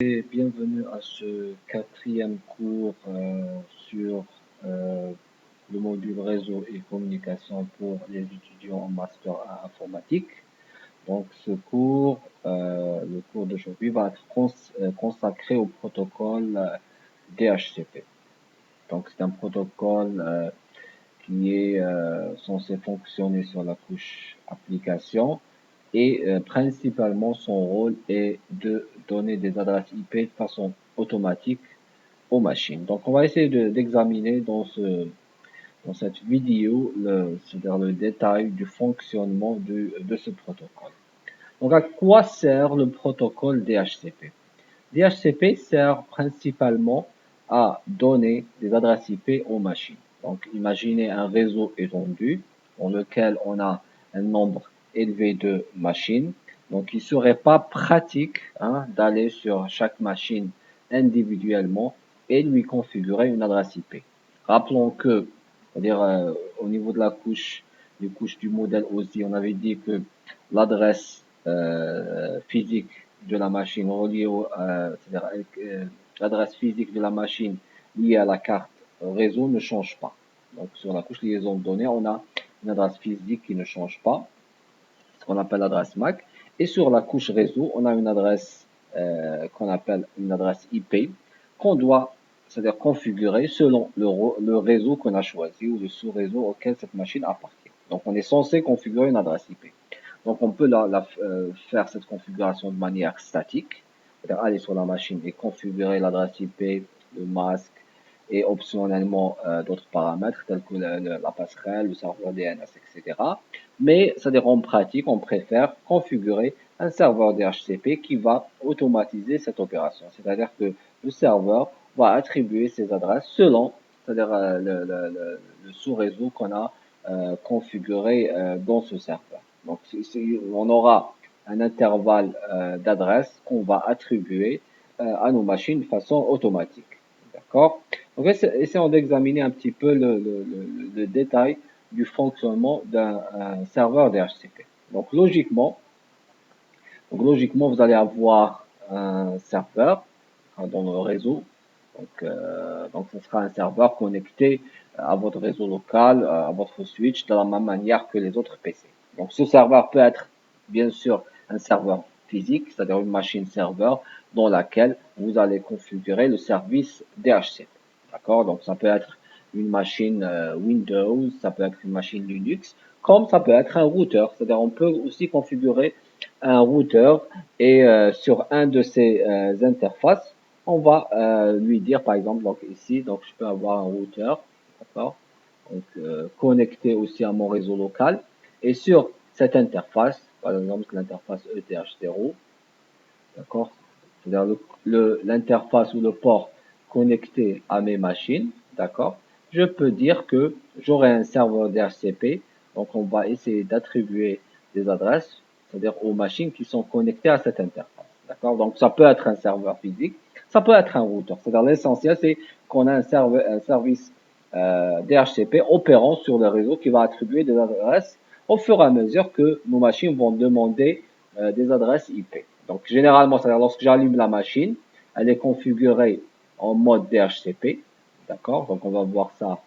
Et bienvenue à ce quatrième cours sur le module réseau et communication pour les étudiants en master en informatique. Donc ce cours, le cours d'aujourd'hui va être consacré au protocole DHCP. Donc c'est un protocole qui est censé fonctionner sur la couche application et principalement son rôle est de donner des adresses IP de façon automatique aux machines. Donc on va essayer d'examiner dans cette vidéo c'est-à-dire le détail du fonctionnement de ce protocole. Donc à quoi sert le protocole DHCP? DHCP sert principalement à donner des adresses IP aux machines. Donc, imaginez un réseau étendu dans lequel on a un nombre élevé de machines. Donc, il ne serait pas pratique d'aller sur chaque machine individuellement et lui configurer une adresse IP. Rappelons que, c'est-à-dire au niveau de la couche, des couches du modèle aussi, on avait dit que l'adresse physique de la machine reliée c'est-à-dire l'adresse physique de la machine liée à la carte réseau ne change pas. Donc sur la couche liaison de données, on a une adresse physique qui ne change pas, ce qu'on appelle l'adresse MAC. Et sur la couche réseau, on a une adresse qu'on appelle une adresse IP qu'on doit, c'est-à-dire configurer selon le réseau qu'on a choisi ou le sous-réseau auquel cette machine appartient. Donc on est censé configurer une adresse IP. Donc on peut faire cette configuration de manière statique, c'est-à-dire aller sur la machine et configurer l'adresse IP, le masque et optionnellement d'autres paramètres tels que la passerelle, le serveur DNS, etc. Mais c'est-à-dire en pratique, on préfère configurer un serveur DHCP qui va automatiser cette opération. C'est-à-dire que le serveur va attribuer ses adresses selon, c'est-à-dire le sous-réseau qu'on a configuré dans ce serveur. Donc, on aura un intervalle d'adresses qu'on va attribuer à nos machines de façon automatique. D'accord? Donc, essayons d'examiner un petit peu le détail du fonctionnement d'un serveur DHCP. Donc, logiquement, vous allez avoir un serveur dans le réseau. Donc, ce sera un serveur connecté à votre réseau local, à votre switch, de la même manière que les autres PC. Donc, ce serveur peut être, bien sûr, un serveur physique, c'est-à-dire une machine serveur dans laquelle vous allez configurer le service DHCP. D'accord? Donc, ça peut être une machine Windows, ça peut être une machine Linux, comme ça peut être un routeur. C'est-à-dire, on peut aussi configurer un routeur et sur un de ces interfaces, on va lui dire par exemple, donc ici, donc je peux avoir un routeur, d'accord, donc connecté aussi à mon réseau local et sur cette interface, par exemple l'interface ETH0, d'accord, c'est-à-dire l'interface ou le port connecté à mes machines, d'accord, je peux dire que j'aurai un serveur DHCP, donc on va essayer d'attribuer des adresses, c'est-à-dire aux machines qui sont connectées à cette interface, d'accord, donc ça peut être un serveur physique, ça peut être un routeur, c'est-à-dire l'essentiel c'est qu'on a un service DHCP opérant sur le réseau qui va attribuer des adresses au fur et à mesure que nos machines vont demander des adresses IP. Donc, généralement, c'est-à-dire lorsque j'allume la machine, elle est configurée en mode DHCP. D'accord? Donc, on va voir ça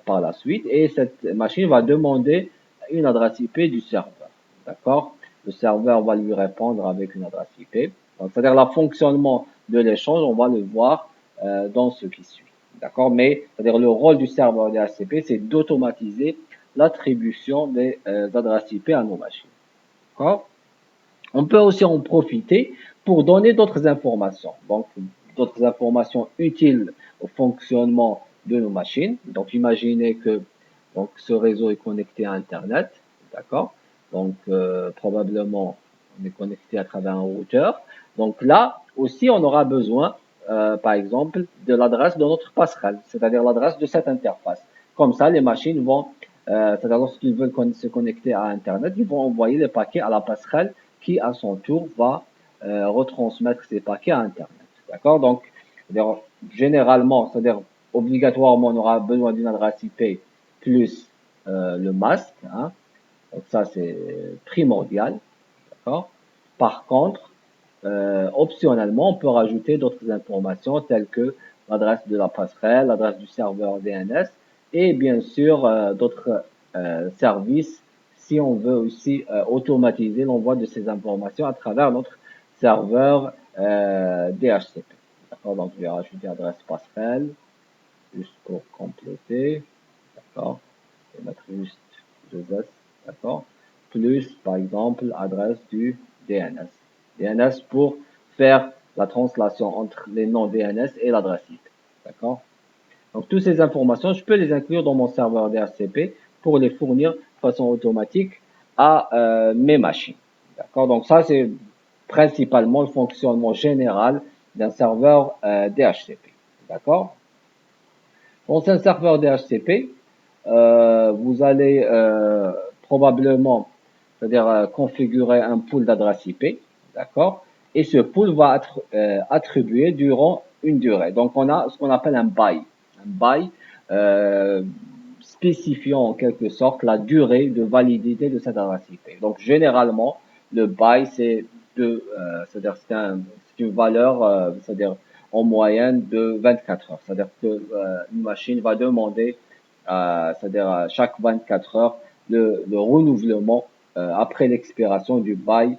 par la suite. Et cette machine va demander une adresse IP du serveur. D'accord? Le serveur va lui répondre avec une adresse IP. Donc, c'est-à-dire le fonctionnement de l'échange, on va le voir dans ce qui suit. D'accord? Mais, c'est-à-dire le rôle du serveur DHCP, c'est d'automatiser l'attribution des adresses IP à nos machines. D'accord? On peut aussi en profiter pour donner d'autres informations. Donc, d'autres informations utiles au fonctionnement de nos machines. Donc, imaginez que donc, ce réseau est connecté à Internet. D'accord? Donc, probablement, on est connecté à travers un routeur. Donc là aussi, on aura besoin, par exemple, de l'adresse de notre passerelle, c'est-à-dire l'adresse de cette interface. Comme ça, les machines vont, c'est-à-dire lorsqu'ils veulent se connecter à Internet, ils vont envoyer les paquets à la passerelle qui, à son tour, va retransmettre ces paquets à Internet. D'accord? Donc, généralement, c'est-à-dire obligatoirement, on aura besoin d'une adresse IP plus le masque. Hein. Donc ça, c'est primordial. D'accord? Par contre, optionnellement, on peut rajouter d'autres informations telles que l'adresse de la passerelle, l'adresse du serveur DNS et bien sûr d'autres services si on veut aussi automatiser l'envoi de ces informations à travers notre serveur DHCP. D'accord, donc je vais rajouter adresse passerelle juste pour compléter. D'accord, je vais mettre juste 2S, d'accord, plus par exemple adresse du DNS. DNS pour faire la translation entre les noms DNS et l'adresse IP. D'accord? Donc, toutes ces informations, je peux les inclure dans mon serveur DHCP pour les fournir de façon automatique à mes machines. D'accord? Donc, ça, c'est principalement le fonctionnement général d'un serveur DHCP. D'accord? Dans un serveur DHCP, vous allez probablement, c'est-à-dire configurer un pool d'adresses IP, d'accord? Et ce pool va être attribué durant une durée. Donc, on a ce qu'on appelle un bail spécifiant en quelque sorte la durée de validité de cette adresse IP. Donc, généralement, le bail, c'est-à-dire c'est une valeur, c'est-à-dire en moyenne de 24 heures. C'est-à-dire que une machine va demander, c'est-à-dire chaque 24 heures, le renouvellement après l'expiration du bail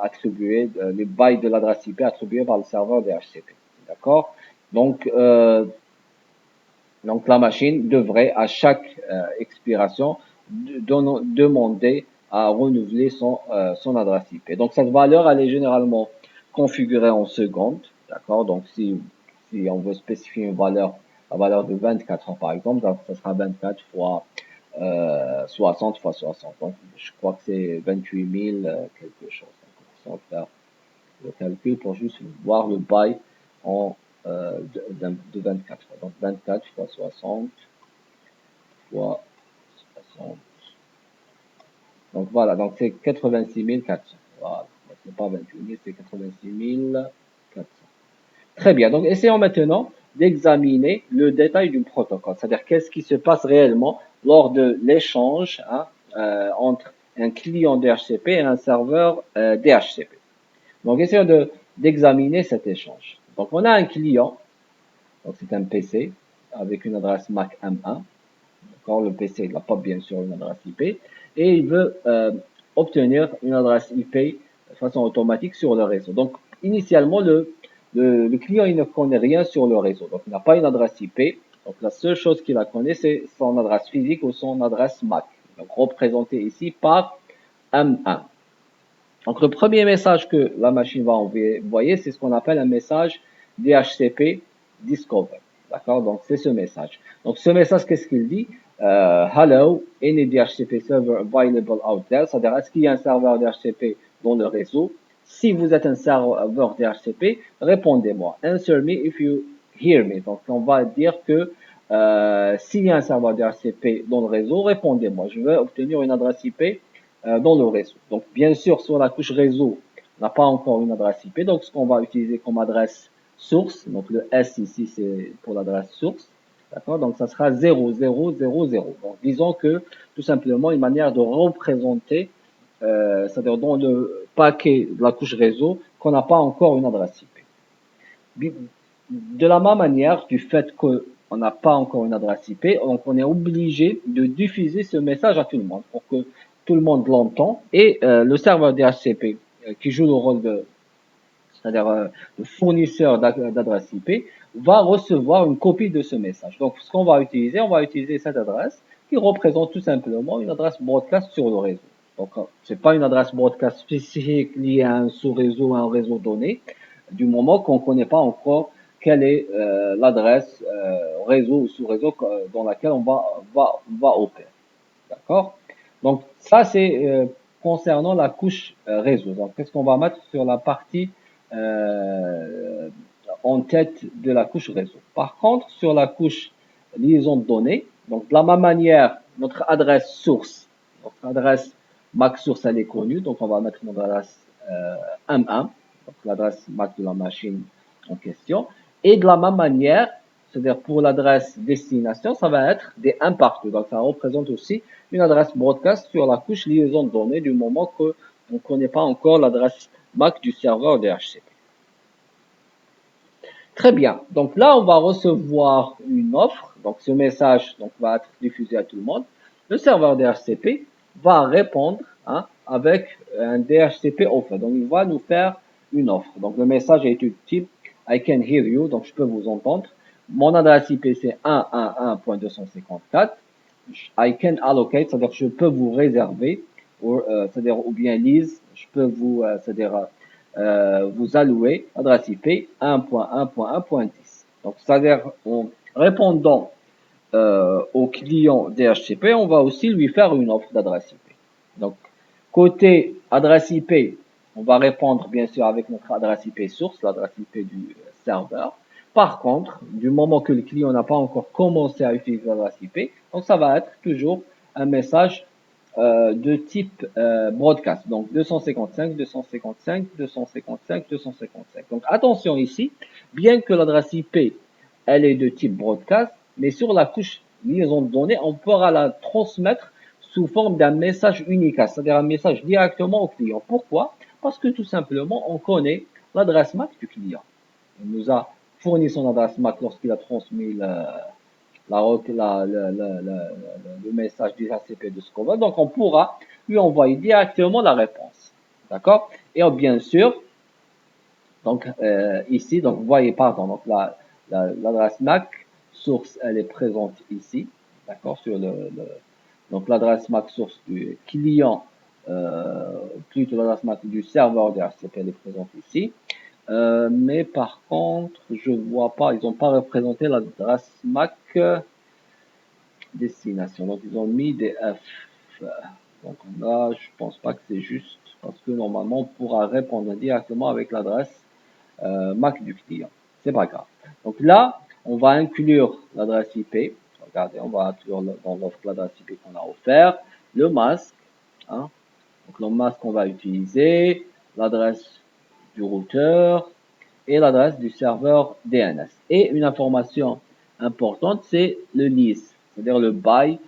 attribué, le bail de l'adresse IP attribué par le serveur DHCP. D'accord? Donc, donc la machine devrait à chaque expiration demander à renouveler son adresse IP. Donc cette valeur, elle est généralement configurée en secondes. D'accord? Donc si on veut spécifier une valeur, la valeur de 24 heures par exemple, donc ça sera 24 fois 60 fois 60. Donc je crois que c'est 28 000 quelque chose. Donc, on va faire le calcul pour juste voir le bail en de 24 fois. Donc 24 fois 60 fois 60. Donc voilà, donc c'est 86 400. Voilà, c'est pas 28 000, c'est 86 400. Très bien, donc essayons maintenant d'examiner le détail du protocole, c'est-à-dire qu'est-ce qui se passe réellement lors de l'échange entre un client DHCP et un serveur DHCP. Donc essayons d'examiner cet échange. Donc on a un client, donc c'est un PC avec une adresse MAC M1. D'accord, le PC n'a pas bien sûr une adresse IP et il veut obtenir une adresse IP de façon automatique sur le réseau. Donc initialement le client il ne connaît rien sur le réseau, donc il n'a pas une adresse IP. Donc la seule chose qu'il a connaît c'est son adresse physique ou son adresse MAC, donc représenté ici par M1. Donc le premier message que la machine va envoyer, c'est ce qu'on appelle un message DHCP Discover. D'accord? Donc c'est ce message. Donc ce message, qu'est-ce qu'il dit? Hello, any DHCP server available out there? C'est-à-dire, est-ce qu'il y a un serveur DHCP dans le réseau? Si vous êtes un serveur DHCP, répondez-moi. Answer me if you hear me. Donc on va dire que s'il y a un serveur DHCP dans le réseau, répondez-moi. Je veux obtenir une adresse IP dans le réseau. Donc, bien sûr, sur la couche réseau, on n'a pas encore une adresse IP. Donc, ce qu'on va utiliser comme adresse source, donc le S ici, c'est pour l'adresse source. D'accord? Donc, ça sera 0000. Donc, disons que, tout simplement, une manière de représenter, c'est-à-dire dans le paquet de la couche réseau, qu'on n'a pas encore une adresse IP. De la même manière, du fait qu'on n'a pas encore une adresse IP, donc on est obligé de diffuser ce message à tout le monde pour que tout le monde l'entend et le serveur DHCP qui joue le rôle de, c'est-à-dire le fournisseur d'adresse IP va recevoir une copie de ce message. Donc ce qu'on va utiliser, on va utiliser cette adresse qui représente tout simplement une adresse broadcast sur le réseau. Donc c'est pas une adresse broadcast spécifique liée à un sous-réseau, à un réseau donné, du moment qu'on ne connaît pas encore quelle est l'adresse réseau ou sous-réseau dans laquelle on va opérer. D'accord? Donc ça c'est concernant la couche réseau. Donc qu'est-ce qu'on va mettre sur la partie euh, en tête de la couche réseau. Par contre, sur la couche liaison de données, donc de la même manière, notre adresse source, notre adresse MAC source, elle est connue, donc on va mettre notre adresse M1, donc l'adresse MAC de la machine en question. Et de la même manière, c'est-à-dire pour l'adresse destination, ça va être des 1 partout. Donc ça représente aussi une adresse broadcast sur la couche liaison de données du moment que on ne connaît pas encore l'adresse MAC du serveur DHCP. Très bien. Donc là, on va recevoir une offre. Donc ce message donc, va être diffusé à tout le monde. Le serveur DHCP va répondre avec un DHCP offer. Donc il va nous faire une offre. Donc le message est du type I can hear you. Donc je peux vous entendre. Mon adresse IP c'est 111.254. I can allocate, c'est-à-dire je peux vous réserver, c'est-à-dire ou bien lise, je peux vous, c'est-à-dire vous allouer adresse IP 1.1.1.10. Donc, c'est-à-dire en répondant au client DHCP, on va aussi lui faire une offre d'adresse IP. Donc, côté adresse IP, on va répondre bien sûr avec notre adresse IP source, l'adresse IP du serveur. Par contre, du moment que le client n'a pas encore commencé à utiliser l'adresse IP, donc ça va être toujours un message de type broadcast. Donc 255, 255, 255, 255. Donc attention ici, bien que l'adresse IP, elle est de type broadcast, mais sur la couche liaison de données, on pourra la transmettre sous forme d'un message unicast, c'est-à-dire un message directement au client. Pourquoi? Parce que tout simplement, on connaît l'adresse MAC du client. Il nous a fourni son adresse MAC lorsqu'il a transmis le message du HCP de Scova. Donc, on pourra lui envoyer directement la réponse. D'accord? Et bien sûr, donc ici, donc vous voyez, pardon, donc l'adresse MAC source, elle est présente ici. D'accord? Sur donc l'adresse MAC source du client, plutôt l'adresse MAC du serveur de HCP, elle est présente ici. Mais par contre, je vois pas, ils n'ont pas représenté l'adresse MAC destination. Donc ils ont mis des F. Donc là, je pense pas que c'est juste parce que normalement on pourra répondre directement avec l'adresse MAC du client. C'est pas grave. Donc là, on va inclure l'adresse IP. Regardez, on va inclure dans l'offre l'adresse IP qu'on a offert, le masque. Hein. Donc le masque qu'on va utiliser, l'adresse du routeur et l'adresse du serveur DNS. Et une information importante, c'est le lease, c'est-à-dire le bail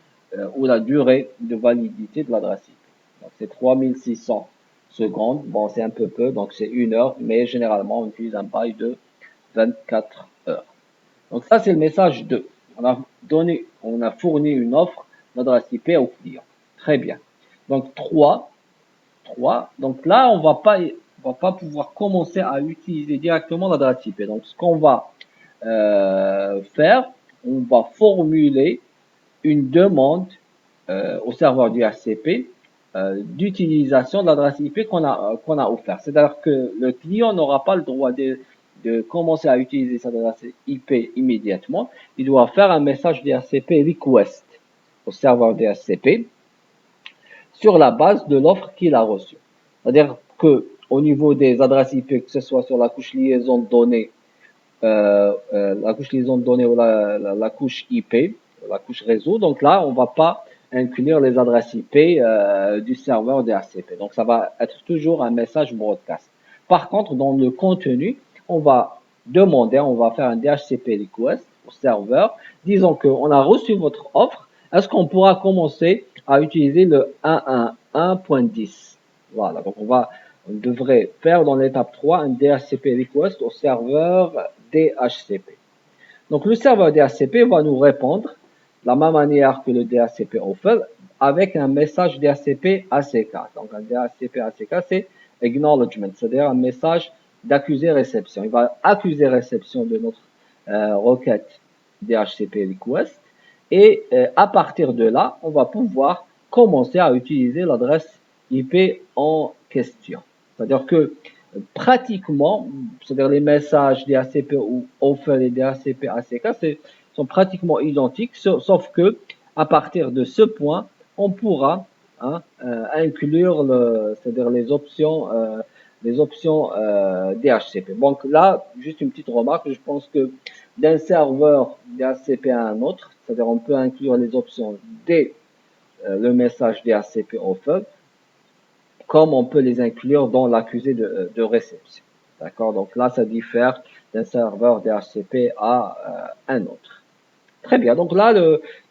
ou la durée de validité de l'adresse IP. Donc c'est 3600 secondes. Bon, c'est un peu, donc c'est 1 heure, mais généralement on utilise un bail de 24 heures. Donc ça, c'est le message 2. On a fourni une offre d'adresse IP au client. Très bien. Donc 3. Donc là, on va pas pouvoir commencer à utiliser directement l'adresse IP. Donc ce qu'on va faire, on va formuler une demande au serveur du HCP d'utilisation de l'adresse IP qu'on a offert. C'est-à-dire que le client n'aura pas le droit de commencer à utiliser sa adresse IP immédiatement. Il doit faire un message DHCP request au serveur DHCP sur la base de l'offre qu'il a reçue. C'est-à-dire que au niveau des adresses IP, que ce soit sur la couche liaison de données, la couche liaison de données ou la couche IP, la couche réseau, donc là, on va pas inclure les adresses IP du serveur DHCP. Donc ça va être toujours un message broadcast. Par contre, dans le contenu, on va demander, on va faire un DHCP request au serveur, disons qu'on a reçu votre offre, est-ce qu'on pourra commencer à utiliser le 1.1.10. Voilà, donc on devrait faire dans l'étape 3 un DHCP request au serveur DHCP. Donc le serveur DHCP va nous répondre de la même manière que le DHCP offer avec un message DHCP ACK. Donc un DHCP ACK, c'est acknowledgement, c'est-à-dire un message d'accusé réception. Il va accuser réception de notre requête DHCP request et à partir de là, on va pouvoir commencer à utiliser l'adresse IP en question. C'est-à-dire que pratiquement, c'est-à-dire les messages DHCP ou offer et DHCP ACK sont pratiquement identiques, sauf que à partir de ce point, on pourra inclure c'est-à-dire les options DHCP. Donc là, juste une petite remarque, je pense que d'un serveur DHCP à un autre, c'est-à-dire on peut inclure les options dès le message DHCP offer, comme on peut les inclure dans l'accusé de réception. D'accord? Donc là, ça diffère d'un serveur DHCP à un autre. Très bien. Donc là,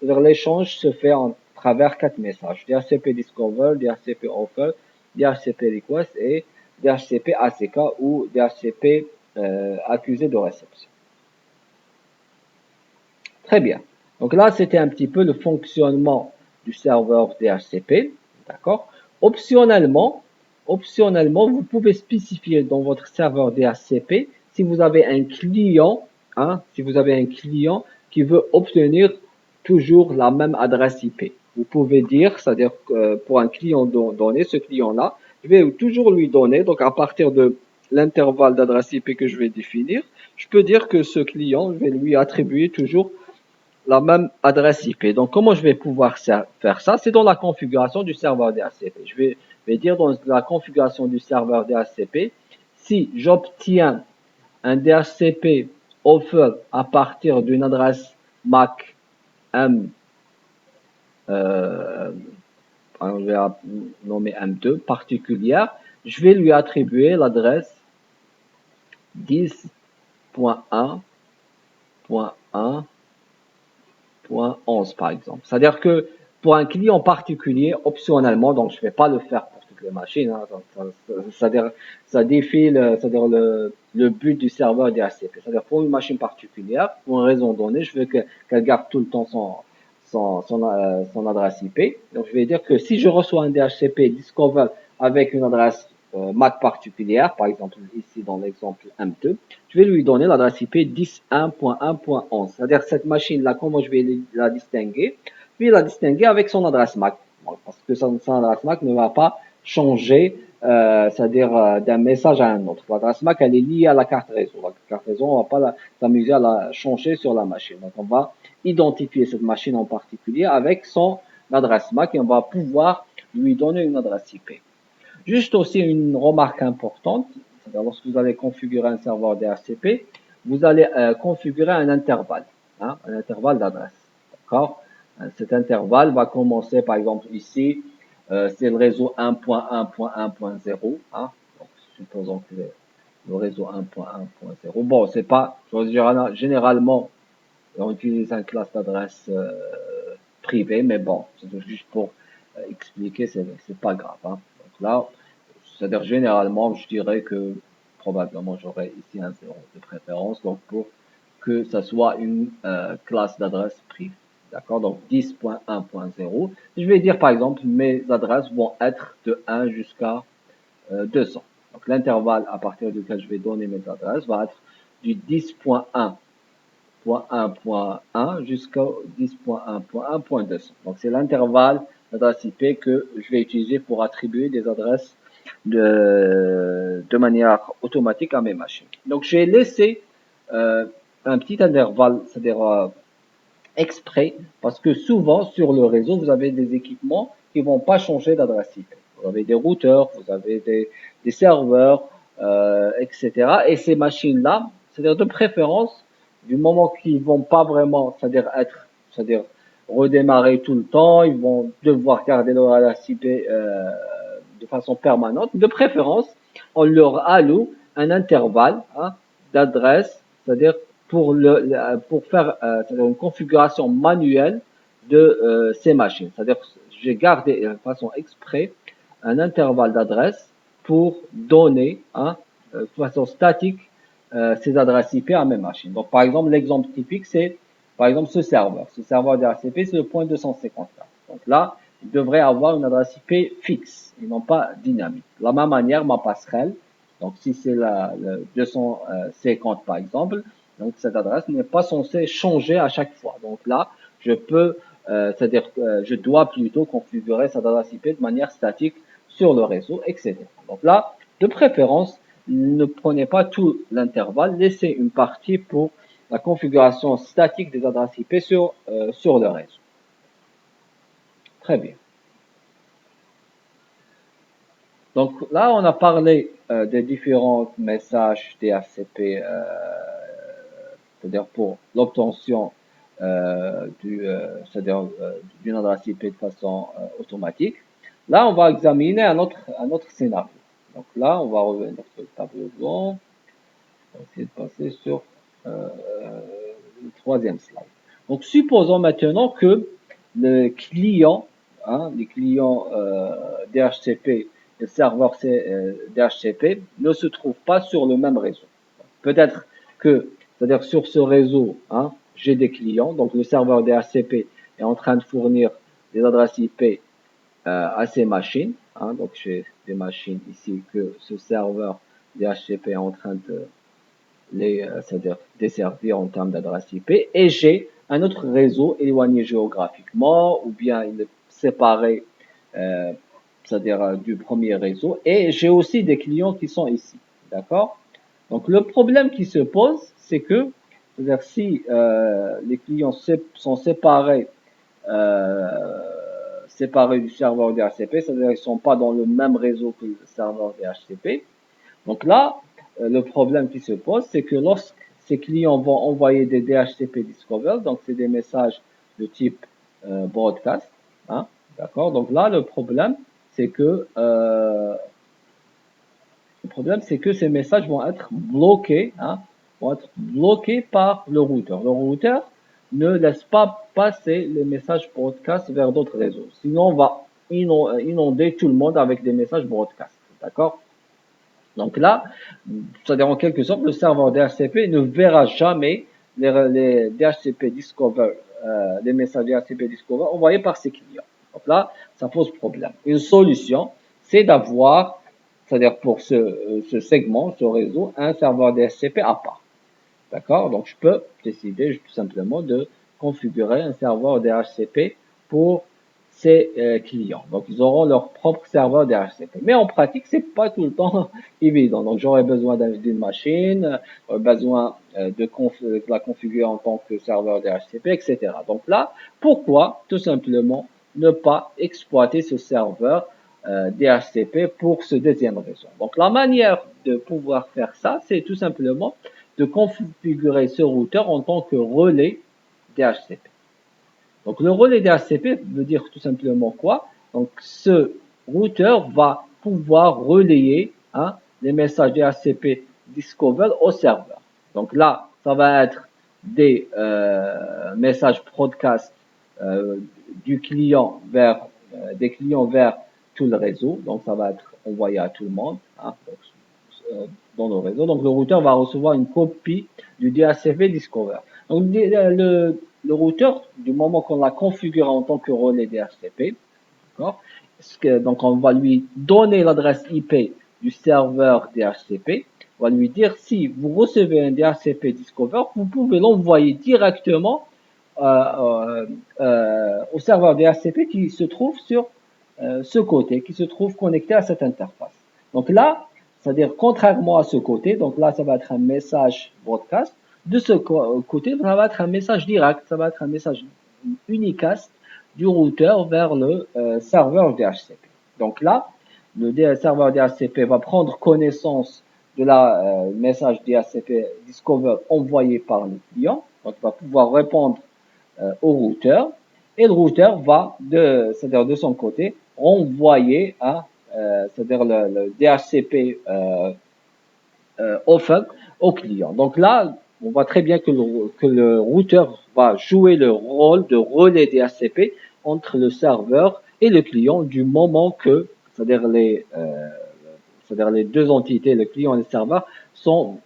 l'échange se fait en travers 4 messages. DHCP Discover, DHCP Offer, DHCP request et DHCP ACK ou DHCP accusé de réception. Très bien. Donc là, c'était un petit peu le fonctionnement du serveur DHCP. D'accord. Optionnellement, vous pouvez spécifier dans votre serveur DHCP si vous avez un client, si vous avez un client qui veut obtenir toujours la même adresse IP. Vous pouvez dire, c'est-à-dire que pour un client donné, ce client-là, je vais toujours lui donner, donc à partir de l'intervalle d'adresse IP que je vais définir, je peux dire que ce client, je vais lui attribuer toujours la même adresse IP. Donc, comment je vais pouvoir faire ça? C'est dans la configuration du serveur DHCP. Je vais dire dans la configuration du serveur DHCP, si j'obtiens un DHCP offer à partir d'une adresse MAC M, je vais nommer M2 particulière, je vais lui attribuer l'adresse 10.1.1.11 par exemple. C'est-à-dire que pour un client particulier, optionnellement, donc je ne vais pas le faire pour toutes les machines, c'est-à-dire ça défie le but du serveur DHCP. C'est-à-dire pour une machine particulière, pour une raison donnée, je veux qu'elle garde tout le temps son adresse IP. Donc je vais dire que si je reçois un DHCP Discover avec une adresse MAC particulière, par exemple ici dans l'exemple M2, je vais lui donner l'adresse IP 10.1.1.11. C'est-à-dire cette machine-là, comment je vais la distinguer? Je vais la distinguer avec son adresse MAC. Parce que son adresse MAC ne va pas changer, c'est-à-dire d'un message à un autre. L'adresse MAC, elle est liée à la carte réseau. La carte réseau, on ne va pas s'amuser à la changer sur la machine. Donc, on va identifier cette machine en particulier avec son adresse MAC et on va pouvoir lui donner une adresse IP. Juste aussi une remarque importante, c'est-à-dire lorsque vous allez configurer un serveur DHCP, vous allez configurer un intervalle d'adresse. D'accord? Cet intervalle va commencer par exemple ici, c'est le réseau 1.1.1.0. Donc, supposons que le réseau 1.1.0. Bon, c'est pas, je veux dire, généralement, on utilise un classe d'adresse privée, mais bon, c'est juste pour expliquer, c'est pas grave. Donc là, c'est-à-dire généralement, je dirais que probablement j'aurais ici un 0 de préférence, donc pour que ça soit une classe d'adresse privée. D'accord? Donc 10.1.0. Je vais dire par exemple, mes adresses vont être de 1 jusqu'à 200. Donc l'intervalle à partir duquel je vais donner mes adresses va être du 10.1.1.1 jusqu'au 10.1.1.200. Donc c'est l'intervalle d'adresse IP que je vais utiliser pour attribuer des adresses de manière automatique à mes machines. Donc j'ai laissé un petit intervalle, c'est-à-dire exprès, parce que souvent sur le réseau, vous avez des équipements qui vont pas changer d'adresse IP. Vous avez des routeurs, vous avez des serveurs, etc. Et ces machines-là, c'est-à-dire de préférence, du moment qu'ils vont pas vraiment, c'est-à-dire redémarrer tout le temps, ils vont devoir garder leur adresse IP de façon permanente. De préférence, on leur alloue un intervalle d'adresse, c'est-à-dire pour faire une configuration manuelle de ces machines. C'est-à-dire j'ai gardé de façon exprès un intervalle d'adresse pour donner de façon statique ces adresses IP à mes machines. Donc par exemple, l'exemple typique, c'est par exemple ce serveur. Ce serveur DHCP, c'est le point 254. Donc là, il devrait avoir une adresse IP fixe et non pas dynamique. De la même manière, ma passerelle, donc si c'est la 250 par exemple, donc cette adresse n'est pas censée changer à chaque fois. Donc là, je peux, c'est-à-dire que je dois plutôt configurer cette adresse IP de manière statique sur le réseau, etc. Donc là, de préférence, ne prenez pas tout l'intervalle, laissez une partie pour la configuration statique des adresses IP sur le réseau. Très bien. Donc là, on a parlé des différents messages DHCP, c'est-à-dire pour l'obtention c'est-à-dire d'une adresse IP de façon automatique. Là, on va examiner un autre scénario. Donc là, on va revenir sur le tableau blanc. On va essayer de passer sur le troisième slide. Donc, supposons maintenant que le client, les clients DHCP le serveur DHCP ne se trouve pas sur le même réseau. Peut-être que, c'est-à-dire sur ce réseau, hein, j'ai des clients, donc le serveur DHCP est en train de fournir des adresses IP à ces machines. Hein, donc j'ai des machines ici que ce serveur DHCP est en train de c'est-à-dire desservir en termes d'adresse IP, et j'ai un autre réseau éloigné géographiquement ou bien il est séparé, euh, c'est-à-dire du premier réseau, et j'ai aussi des clients qui sont ici, d'accord? Donc le problème qui se pose, c'est que, c'est-à-dire si les clients sont séparés du serveur DHCP, c'est-à-dire ils sont pas dans le même réseau que le serveur DHCP, donc là, le problème qui se pose, c'est que lorsque ces clients vont envoyer des DHCP Discover, donc c'est des messages de type broadcast, hein, d'accord. Donc là, le problème, c'est que ces messages vont être bloqués, hein, vont être bloqués par le routeur. Le routeur ne laisse pas passer les messages broadcast vers d'autres réseaux. Sinon, on va inonder tout le monde avec des messages broadcast, d'accord. Donc là, c'est-à-dire en quelque sorte, le serveur DHCP ne verra jamais les DHCP Discover, les messages DHCP Discover envoyés par ses clients. Donc là, ça pose problème. Une solution, c'est d'avoir, c'est-à-dire pour ce segment, ce réseau, un serveur DHCP à part. D'accord? Donc je peux décider tout simplement de configurer un serveur DHCP pour ces clients. Donc ils auront leur propre serveur DHCP. Mais en pratique, c'est pas tout le temps évident. Donc j'aurai besoin d'une machine, besoin de la configurer en tant que serveur DHCP, etc. Donc là, pourquoi tout simplement ne pas exploiter ce serveur DHCP pour ce deuxième réseau? Donc la manière de pouvoir faire ça, c'est tout simplement de configurer ce routeur en tant que relais DHCP. Donc le relais DHCP veut dire tout simplement quoi? Donc ce routeur va pouvoir relayer, hein, les messages DHCP Discover au serveur. Donc là, ça va être des messages broadcast du client vers des clients vers tout le réseau. Donc ça va être envoyé à tout le monde, hein, dans le réseau. Donc le routeur va recevoir une copie du DHCP Discover. Donc le routeur, du moment qu'on l'a configuré en tant que relais DHCP, d'accord, donc on va lui donner l'adresse IP du serveur DHCP, on va lui dire si vous recevez un DHCP Discover, vous pouvez l'envoyer directement au serveur DHCP qui se trouve sur ce côté, qui se trouve connecté à cette interface. Donc là, c'est-à-dire contrairement à ce côté, donc là ça va être un message broadcast, de ce côté ça va être un message direct, ça va être un message unicast du routeur vers le serveur DHCP. Donc là, le serveur DHCP va prendre connaissance de la message DHCP Discover envoyé par le client, donc il va pouvoir répondre au routeur, et le routeur va, c'est-à-dire de son côté, envoyer c'est-à-dire le DHCP offer au client. Donc là, on voit très bien que le routeur va jouer le rôle de relais DHCP entre le serveur et le client du moment que, c'est-à-dire les deux entités, le client et le serveur,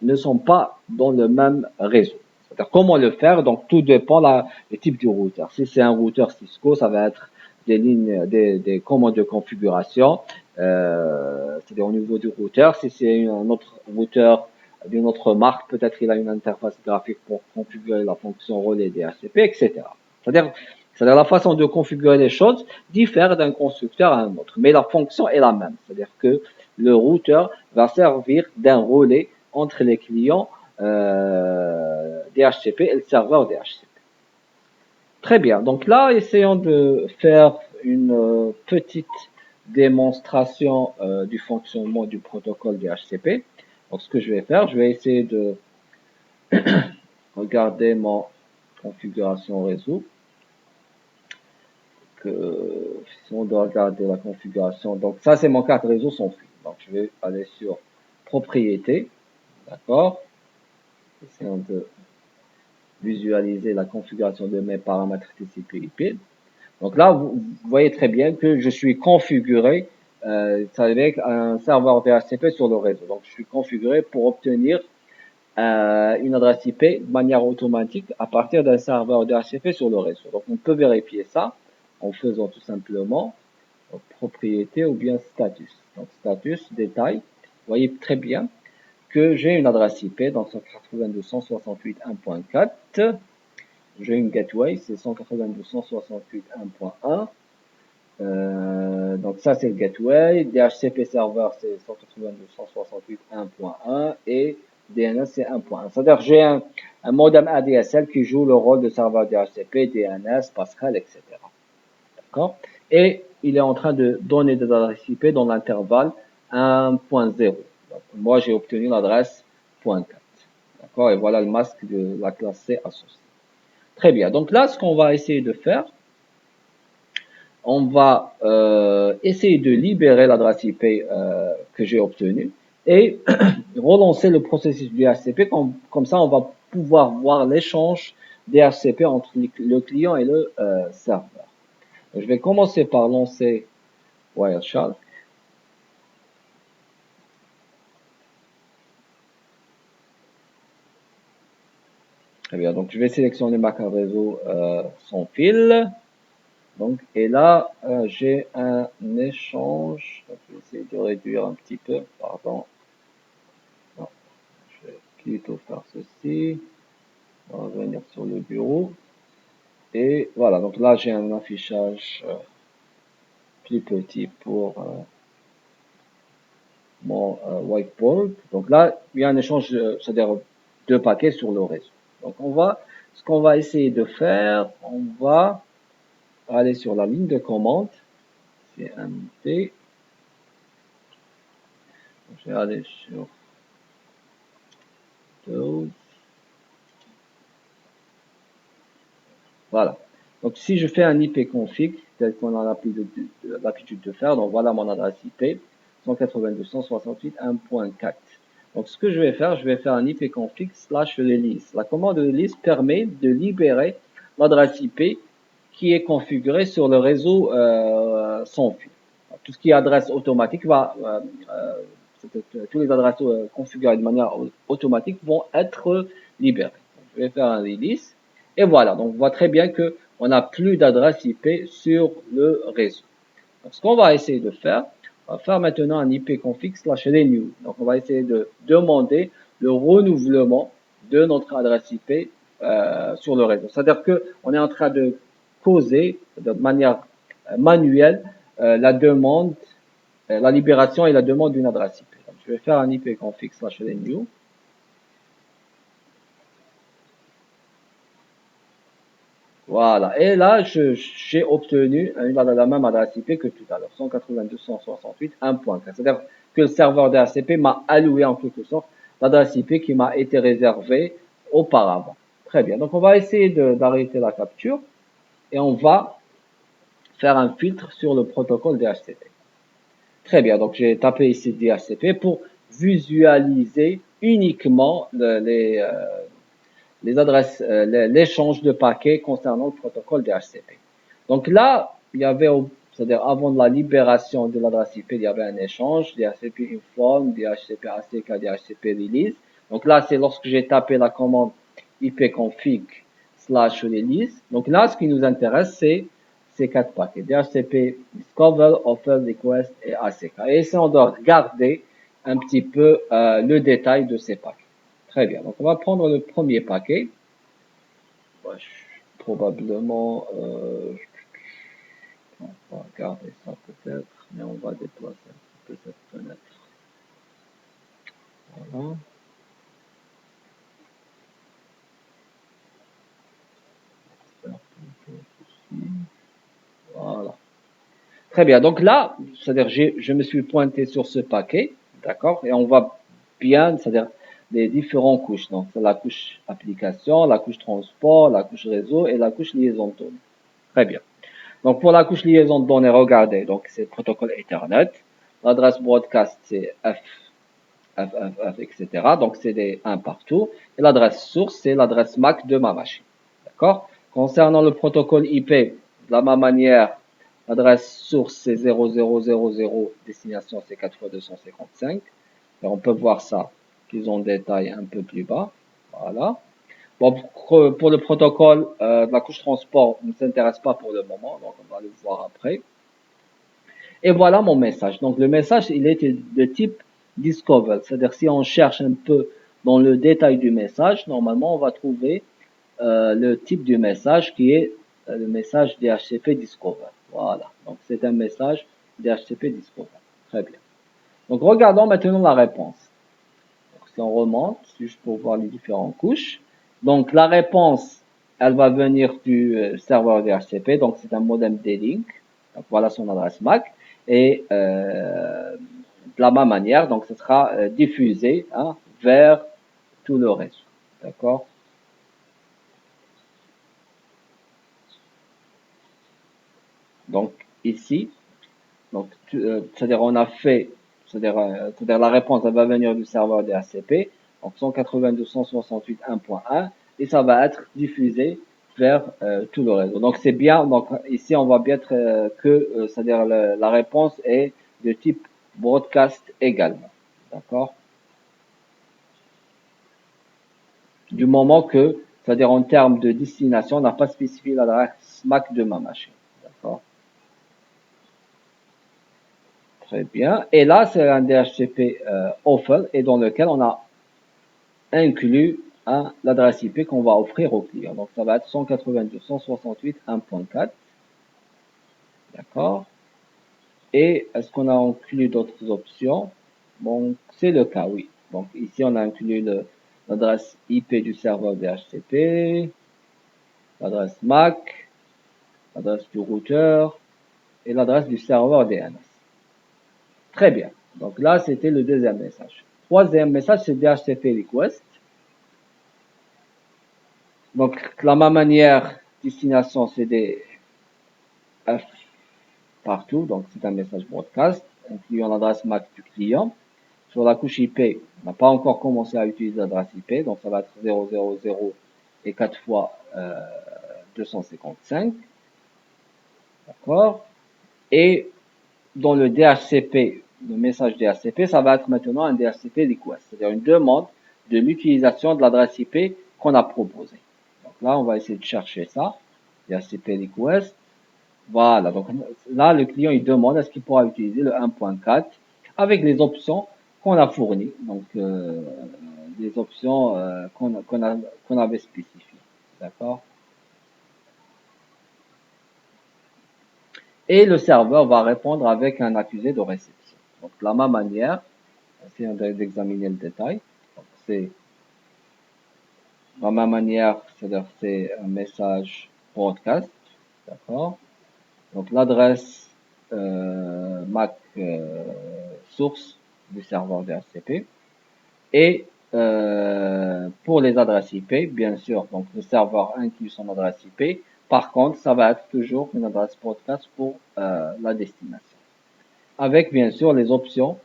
ne sont pas dans le même réseau. C'est-à-dire comment le faire, donc tout dépend du type du routeur. Si c'est un routeur Cisco, ça va être des lignes, des commandes de configuration, c'est-à-dire au niveau du routeur. Si c'est un autre routeur d'une autre marque, peut-être il a une interface graphique pour configurer la fonction relais DHCP, etc. C'est-à-dire la façon de configurer les choses diffère d'un constructeur à un autre, mais la fonction est la même. C'est-à-dire que le routeur va servir d'un relais entre les clients DHCP et le serveur DHCP. Très bien. Donc là, essayons de faire une petite démonstration du fonctionnement du protocole DHCP. Donc ce que je vais faire, je vais essayer de regarder mon configuration réseau. Si on doit regarder la configuration, donc ça c'est mon carte réseau sans fil. Donc je vais aller sur propriétés, d'accord. Essayons de visualiser la configuration de mes paramètres TCP/IP. Donc là, vous voyez très bien que je suis configuré ça avec un serveur DHCP sur le réseau. Donc, je suis configuré pour obtenir une adresse IP de manière automatique à partir d'un serveur DHCP sur le réseau. Donc, on peut vérifier ça en faisant tout simplement propriété ou bien status. Donc, status, détail. Vous voyez très bien que j'ai une adresse IP, donc 192.168.1.4. J'ai une gateway, c'est 192.168.1.1. Donc ça c'est le gateway, DHCP server c'est 192.168.1.1 et DNS c'est 1.1. C'est-à-dire que j'ai un modem ADSL qui joue le rôle de serveur DHCP, DNS, Pascal, etc. D'accord? Et il est en train de donner des adresses IP dans l'intervalle 1.0. Moi j'ai obtenu l'adresse .4. D'accord? Et voilà le masque de la classe C associée. Très bien. Donc là, ce qu'on va essayer de faire, on va essayer de libérer l'adresse IP que j'ai obtenue et relancer le processus du DHCP. Comme ça, on va pouvoir voir l'échange DHCP entre le client et le serveur. Je vais commencer par lancer Wireshark. Très bien, donc je vais sélectionner ma carte réseau sans fil. Donc, et là, j'ai un échange. Donc, je vais essayer de réduire un petit peu. Pardon. Non, je vais plutôt faire ceci. On va revenir sur le bureau. Et voilà, donc là, j'ai un affichage plus petit pour mon whiteboard. Donc là, il y a un échange, c'est-à-dire deux paquets sur le réseau. Donc, ce qu'on va essayer de faire, on va aller sur la ligne de commande. CMD. Je vais aller sur 12. Voilà. Donc, si je fais un IP config, tel qu'on a l'habitude de faire, donc voilà mon adresse IP, 192.168.1.4. Donc, ce que je vais faire un IP config / release. La commande release permet de libérer l'adresse IP qui est configurée sur le réseau sans fil. Tout ce qui est adresse automatique va, tous les adresses configurées de manière automatique vont être libérées. Donc, je vais faire un release. Et voilà, donc on voit très bien que on n'a plus d'adresse IP sur le réseau. Donc, ce qu'on va essayer de faire, on va faire maintenant un IP config / renew. Donc, on va essayer de demander le renouvellement de notre adresse IP sur le réseau. C'est-à-dire que on est en train de poser de manière manuelle la demande, la libération et la demande d'une adresse IP. Donc, je vais faire un IP config / renew. Voilà. Et là, j'ai obtenu la même adresse IP que tout à l'heure, 192.168.1.4. C'est-à-dire que le serveur DHCP m'a alloué en quelque sorte l'adresse IP qui m'a été réservée auparavant. Très bien. Donc, on va essayer d'arrêter la capture et on va faire un filtre sur le protocole DHCP. Très bien. Donc, j'ai tapé ici DHCP pour visualiser uniquement les adresses, l'échange de paquets concernant le protocole DHCP. Donc là, il y avait, c'est-à-dire avant de la libération de l'adresse IP, il y avait un échange, DHCP inform, DHCP ACK, DHCP release. Donc là, c'est lorsque j'ai tapé la commande ipconfig / release. Donc là, ce qui nous intéresse, c'est ces quatre paquets, DHCP discover, offer, request et ACK. Et ici, on doit regarder un petit peu le détail de ces paquets. Très bien. Donc, on va prendre le premier paquet. Probablement, on va garder ça peut-être, mais on va déplacer un peu cette fenêtre. Voilà. Voilà. Très bien. Donc là, c'est-à-dire, je me suis pointé sur ce paquet, d'accord, et on voit bien, c'est-à-dire les différentes couches. Donc, c'est la couche application, la couche transport, la couche réseau et la couche liaison de données. Très bien. Donc, pour la couche liaison de données, regardez, donc c'est le protocole Ethernet. L'adresse broadcast, c'est etc. Donc, c'est des 1 partout. Et l'adresse source, c'est l'adresse MAC de ma machine. D'accord? Concernant le protocole IP, de la même manière, L'adresse source, c'est 0000, destination, c'est 4 fois 255. Et on peut voir ça, qu'ils ont détail un peu plus bas. Voilà. Bon, pour le protocole de la couche transport, on ne s'intéresse pas pour le moment, donc on va le voir après. Et voilà mon message. Donc le message, il est de type Discover. C'est-à-dire si on cherche un peu dans le détail du message, normalement on va trouver le type du message qui est le message DHCP Discover. Voilà. Donc c'est un message DHCP Discover. Très bien. Donc regardons maintenant la réponse. Donc, si on remonte, juste pour voir les différentes couches. Donc la réponse, elle va venir du serveur DHCP. Donc c'est un modem D-Link. Donc voilà son adresse MAC. Et de la même manière, donc ce sera diffusé vers tout le réseau. D'accord? Donc ici, donc c'est-à-dire on a fait, c'est-à-dire la réponse elle va venir du serveur DHCP, donc 192.168.1.1 et ça va être diffusé vers tout le réseau. Donc c'est bien, donc ici on voit bien que c'est-à-dire la réponse est de type broadcast également. D'accord? Du moment que, c'est-à-dire en termes de destination, on n'a pas spécifié l'adresse MAC de ma machine. D'accord? Très bien. Et là, c'est un DHCP offer et dans lequel on a inclus l'adresse IP qu'on va offrir au client. Donc, ça va être 192.168.1.4. D'accord? Et est-ce qu'on a inclus d'autres options? Bon, c'est le cas, oui. Donc, ici, on a inclus l'adresse IP du serveur DHCP, l'adresse MAC, l'adresse du routeur et l'adresse du serveur DNS. Très bien. Donc là, c'était le deuxième message. Troisième message, c'est DHCP request. Donc, de la même manière, destination CDF partout. Donc, c'est un message broadcast, incluant l'adresse MAC du client. Sur la couche IP, on n'a pas encore commencé à utiliser l'adresse IP. Donc, ça va être 000 et 4 fois 255. D'accord? Et dans le DHCP, le message DHCP, ça va être maintenant un DHCP request, c'est-à-dire une demande de l'utilisation de l'adresse IP qu'on a proposée. Donc là, on va essayer de chercher ça, DHCP request. Voilà, donc là, le client, il demande est-ce qu'il pourra utiliser le 1.4 avec les options qu'on a fournies, donc les options qu'on avait spécifiées. D'accord? Et le serveur va répondre avec un accusé de réception. Donc, de la même manière, essayons d'examiner le détail. Donc, c'est de la même manière, c'est-à-dire c'est un message broadcast, d'accord. Donc, l'adresse MAC source du serveur DHCP et pour les adresses IP, bien sûr, donc le serveur inclut son adresse IP. Par contre, ça va être toujours une adresse broadcast pour la destination. Avec bien sûr les options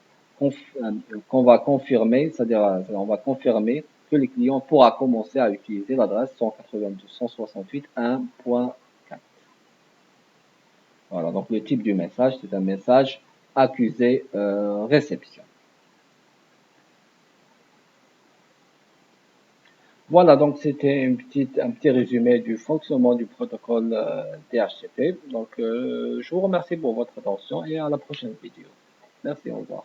qu'on va confirmer, c'est-à-dire on va confirmer que le client pourra commencer à utiliser l'adresse 192.168.1.4. Voilà, donc le type du message, c'est un message accusé réception. Voilà, donc c'était un petit résumé du fonctionnement du protocole DHCP. Donc, je vous remercie pour votre attention et à la prochaine vidéo. Merci, au revoir.